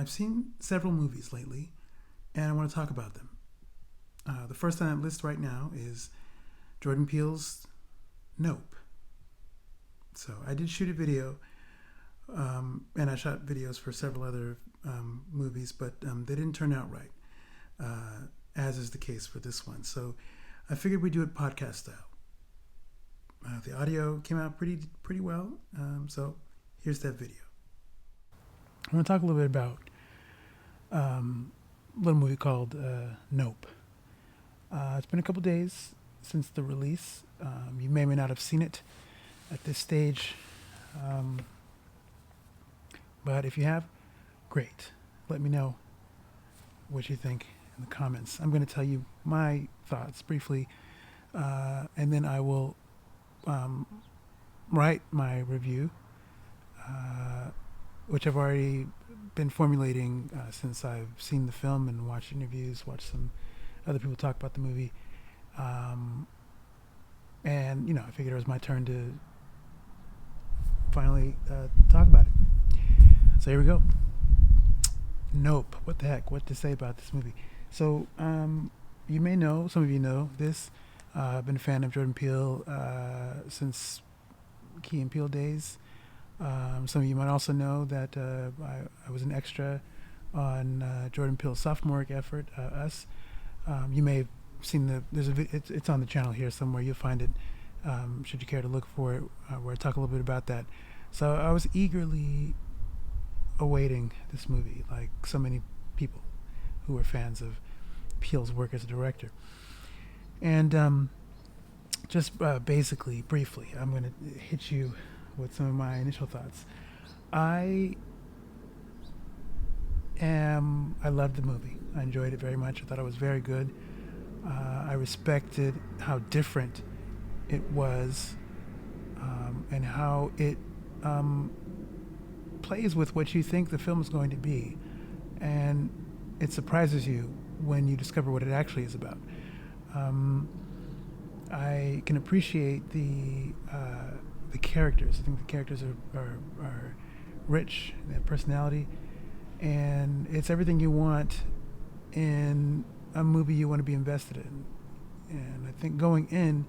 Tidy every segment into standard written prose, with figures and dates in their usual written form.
I've seen several movies lately, and I want to talk about them. The first on that list right now is Jordan Peele's Nope. So I did shoot a video, and I shot videos for several other movies, but they didn't turn out right, as is the case for this one. So I figured we'd do it podcast style. The audio came out pretty well, so here's that video. I want to talk a little bit about a little movie called Nope. It's been a couple days since the release. You may or may not have seen it at this stage, but if you have, great. Let me know what you think in the comments. I'm going to tell you my thoughts briefly, and then I will write my review, which I've already been formulating since I've seen the film and watched interviews, watched some other people talk about the movie. And, I figured it was my turn to finally talk about it. So here we go. Nope. What the heck? What to say about this movie? So you may know, some of you know this. I've been a fan of Jordan Peele since Key and Peele days. Some of you might also know that I was an extra on Jordan Peele's sophomore effort, Us. You may have seen it's on the channel here somewhere. You'll find it, should you care to look for it, where I talk a little bit about that. So I was eagerly awaiting this movie, like so many people who are fans of Peele's work as a director. And just basically, briefly, I'm going to hit you with some of my initial thoughts. I loved the movie. I enjoyed it very much. I thought it was very good. I respected how different it was, and how it plays with what you think the film is going to be, and it surprises you when you discover what it actually is about. I can appreciate the characters. I think the characters are rich, they have personality, and it's everything you want in a movie you want to be invested in. And I think going in,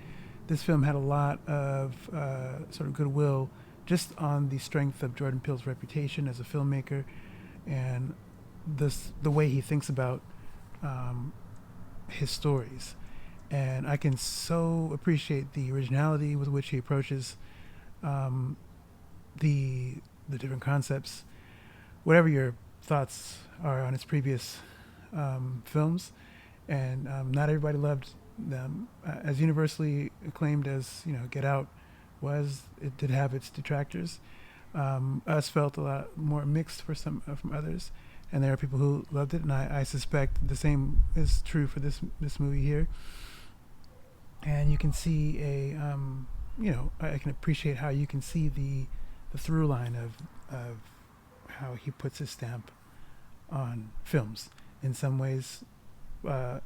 this film had a lot of sort of goodwill just on the strength of Jordan Peele's reputation as a filmmaker, and the way he thinks about his stories. And I can so appreciate the originality with which he approaches the different concepts. Whatever your thoughts are on his previous films, and not everybody loved them. As universally acclaimed as Get Out was, it did have its detractors. Us felt a lot more mixed from others, and there are people who loved it, and I suspect the same is true for this movie here. And you can see I can appreciate how you can see the through line of how he puts his stamp on films. In some ways, the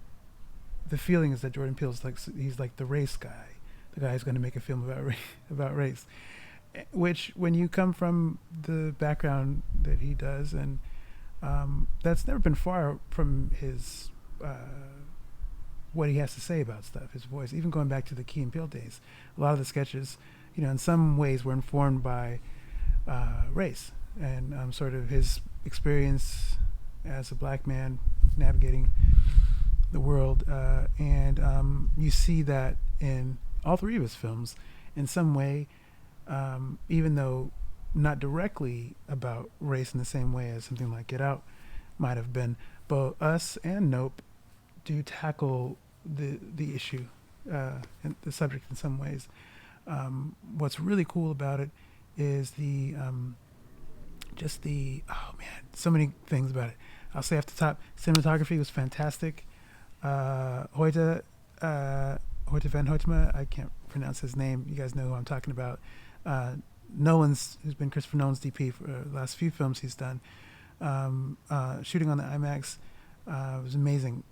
feeling is that Jordan Peele's he's like the race guy, the guy who's going to make a film about race. Which, when you come from the background that he does, and that's never been far from his what he has to say about stuff, his voice. Even going back to the Key and Peele days, a lot of the sketches, in some ways were informed by race and sort of his experience as a black man navigating the world. And you see that in all three of his films in some way, even though not directly about race in the same way as something like Get Out might have been. But Us and Nope do tackle the issue, and the subject in some ways. What's really cool about it is so many things about it. I'll say off the top, cinematography was fantastic. Hoyte van Hoytema, I can't pronounce his name. You guys know who I'm talking about. Who's been Christopher Nolan's DP for the last few films he's done. Shooting on the IMAX was amazing.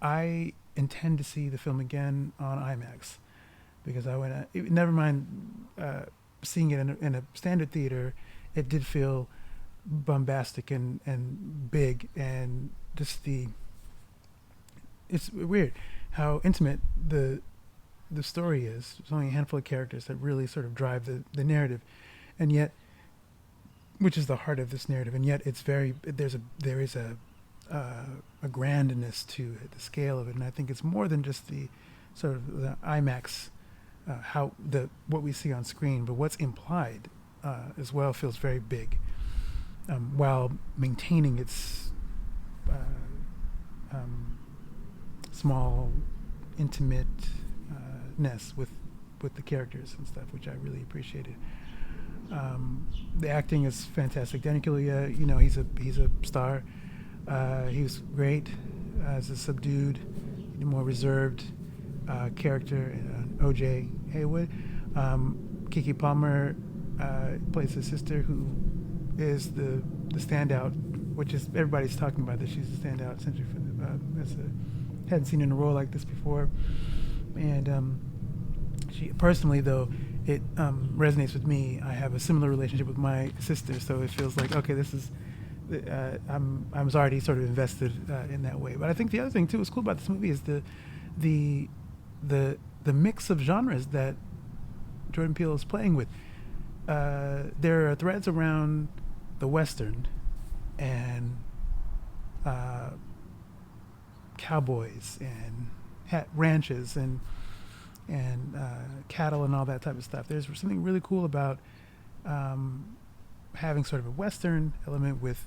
I intend to see the film again on IMAX, because never mind seeing it in a standard theater. It did feel bombastic and big, and just it's weird how intimate the story is. There's only a handful of characters that really sort of drive the narrative, and yet, which is the heart of this narrative, and yet it's very there is a grandness to it, the scale of it, and I think it's more than just the sort of the IMAX, how the what we see on screen, but what's implied as well feels very big, while maintaining its small, intimate ness with the characters and stuff, which I really appreciated. The acting is fantastic. Danny Kaluuya, he's a star. He was great as a subdued, more reserved character. O.J. Haywood. Keke Palmer plays his sister, who is the standout, which is everybody's talking about that she's a standout essentially hadn't seen her in a role like this before, and she personally though it resonates with me. I have a similar relationship with my sister, so it feels like okay, this is I was already sort of invested in that way. But I think the other thing too is cool about this movie is the mix of genres that Jordan Peele is playing with. There are threads around the Western and cowboys and ranches and cattle and all that type of stuff. There's something really cool about having sort of a Western element with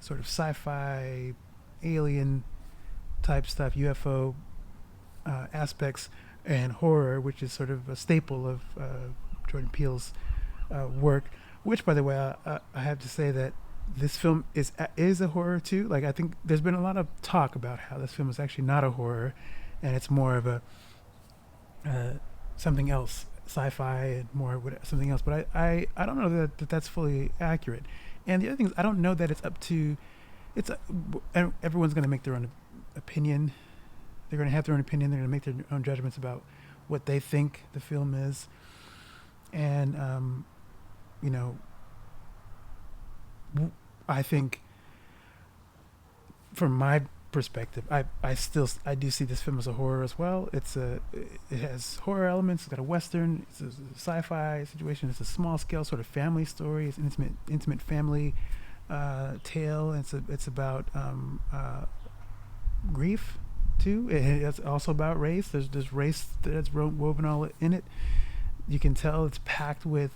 sort of sci-fi, alien type stuff, UFO aspects, and horror, which is sort of a staple of Jordan Peele's work. Which, by the way, I have to say that this film is a horror too. Like, I think there's been a lot of talk about how this film is actually not a horror, and it's more of a something else, sci-fi, and more something else. But I don't know that that's fully accurate. And the other thing is, I don't know that it's up to. Everyone's going to make their own opinion. They're going to have their own opinion. They're going to make their own judgments about what they think the film is. And I think, from my perspective, I do see this film as a horror as well. It has horror elements. It's got a Western. It's a sci-fi situation. It's a small scale sort of family story. It's an intimate family tale. It's about grief too. It's also about race. There's race that's woven all in it. You can tell it's packed with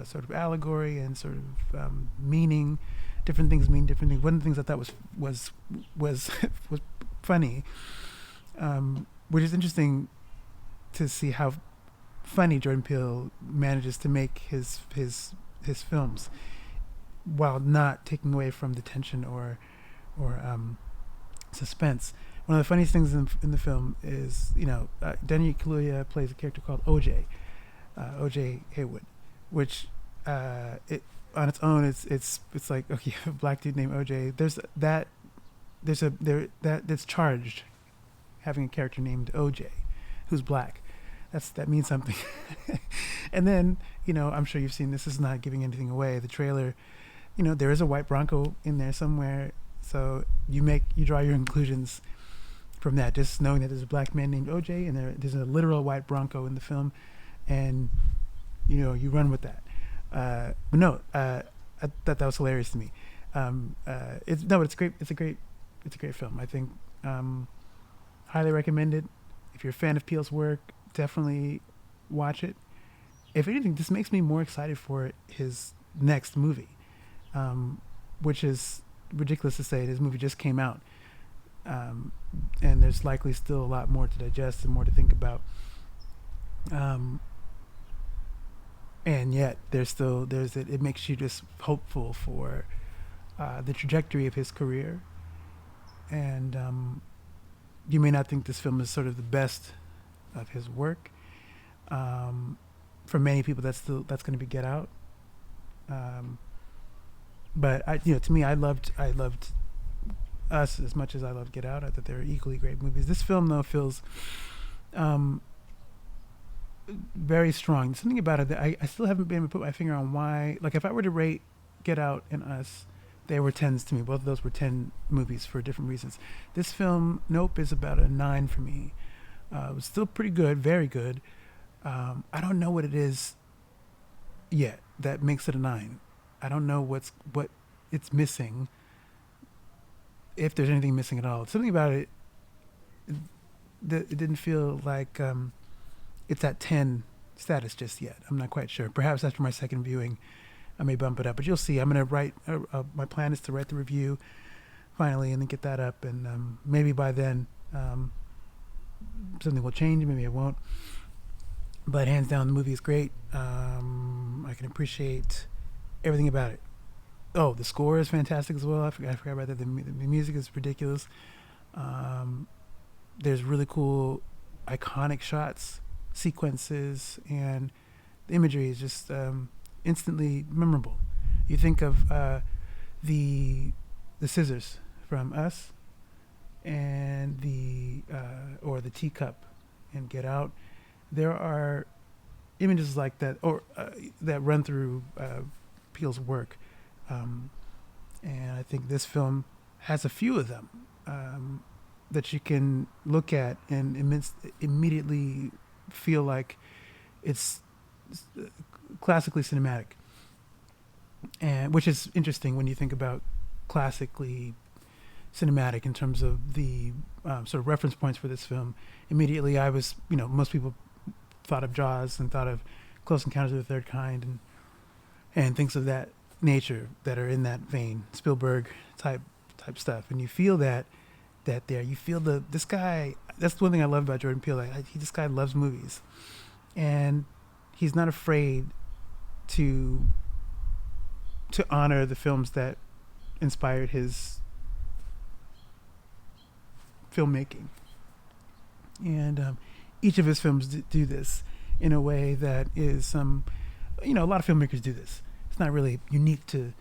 sort of allegory and sort of meaning. Different things mean different things. One of the things I thought was was funny, which is interesting to see how funny Jordan Peele manages to make his films, while not taking away from the tension or suspense. One of the funniest things in the film is Danny Kaluuya plays a character called O.J. Haywood, which it on its own it's like, okay, a black dude named O.J. That's charged, having a character named O.J. who's black. That means something. And then I'm sure you've seen this. Is not giving anything away. The trailer, there is a white Bronco in there somewhere, so you draw your conclusions from that. Just knowing that there's a black man named O.J. and there's a literal white Bronco in the film, and you run with that. But no, I thought that was hilarious to me. It's great. It's a great film. I think highly recommend it. If you're a fan of Peele's work, definitely watch it. If anything, this makes me more excited for his next movie, which is ridiculous to say. His movie just came out, and there's likely still a lot more to digest and more to think about. And yet it makes you just hopeful for the trajectory of his career. And you may not think this film is sort of the best of his work. For many people, that's going to be Get Out. But to me, I loved Us as much as I loved Get Out. I thought they were equally great movies. This film, though, feels very strong. Something about it that I still haven't been able to put my finger on why. Like, if I were to rate Get Out and Us, they were 10s to me. Both of those were 10 movies for different reasons. This film, Nope, is about a 9 for me. It was still pretty good, very good. I don't know what it is yet that makes it a 9. I don't know what it's missing, if there's anything missing at all. Something about it, it didn't feel like it's at 10 status just yet. I'm not quite sure. Perhaps after my second viewing, I may bump it up, but you'll see. I'm going to write, my plan is to write the review finally and then get that up, and maybe by then something will change, maybe it won't. But hands down, the movie is great. I can appreciate everything about it. Oh, the score is fantastic as well. I forgot about that. The music is ridiculous. There's really cool, iconic shots, sequences, and the imagery is just instantly memorable. You think of the scissors from Us, and or the teacup in Get Out. There are images like that, or that run through Peele's work, and I think this film has a few of them that you can look at and immediately feel like it's classically cinematic, and which is interesting when you think about classically cinematic in terms of the sort of reference points for this film. Immediately, I was, most people thought of Jaws and thought of Close Encounters of the Third Kind and things of that nature that are in that vein, Spielberg type stuff. And you feel that there. You feel this guy. That's one thing I love about Jordan Peele. This guy loves movies, and he's not afraid to honor the films that inspired his filmmaking. And each of his films do this in a way that is, a lot of filmmakers do this. It's not really unique to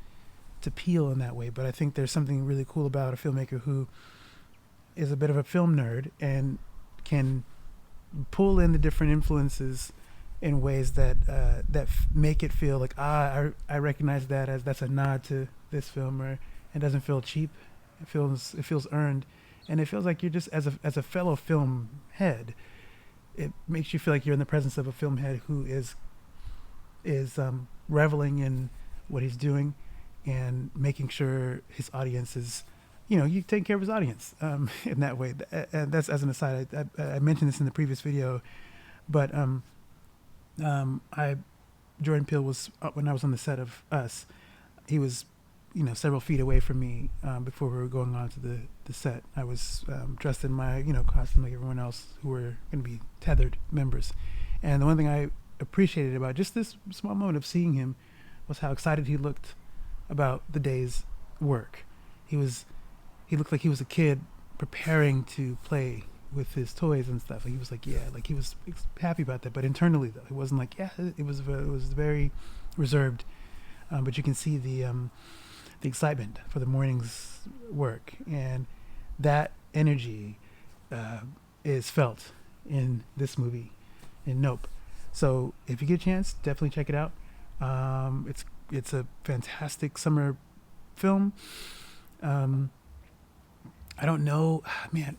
Peele in that way, but I think there's something really cool about a filmmaker who is a bit of a film nerd and can pull in the different influences in ways that make it feel like I recognize that's a nod to this film, or it doesn't feel cheap. It feels earned, and it feels like you're just as a fellow film head. It makes you feel like you're in the presence of a film head who is reveling in what he's doing and making sure his audience is, you take care of his audience in that way. And that's as an aside. I mentioned this in the previous video, but Jordan Peele was, when I was on the set of Us, he was, several feet away from me before we were going on to the set. I was dressed in my, costume like everyone else who were going to be tethered members. And the one thing I appreciated about just this small moment of seeing him was how excited he looked about the day's work. He looked like he was a kid preparing to play with his toys and stuff. He was like, he was happy about that. But internally, though, it wasn't like, it was very reserved. But you can see the excitement for the morning's work, and that energy is felt in this movie, in Nope. So if you get a chance, definitely check it out. It's a fantastic summer film. I don't know, man.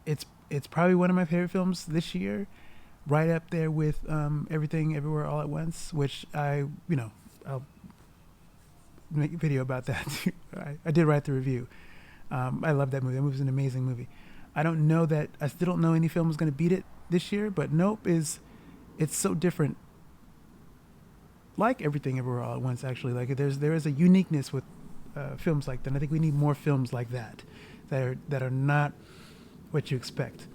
It's probably one of my favorite films this year, right up there with Everything Everywhere All at Once, which I'll make a video about that too. I did write the review. I love that movie. That movie's an amazing movie. I still don't know any film is going to beat it this year, but Nope it's so different. Like Everything Everywhere All at Once, actually. Like there is a uniqueness with films like that. And I think we need more films like that are not what you expect,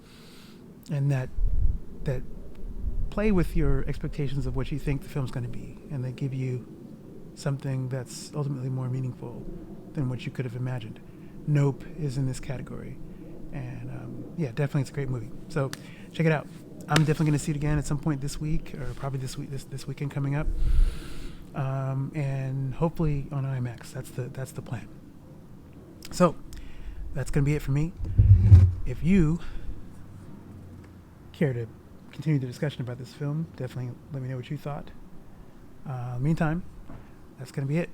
and that play with your expectations of what you think the film's going to be, and they give you something that's ultimately more meaningful than what you could have imagined. Nope is in this category, and definitely it's a great movie. So check it out. I'm definitely going to see it again at some point this week, or probably this weekend coming up, and hopefully on IMAX. That's the plan. So that's going to be it for me. If you care to continue the discussion about this film, definitely let me know what you thought. Meantime, that's going to be it.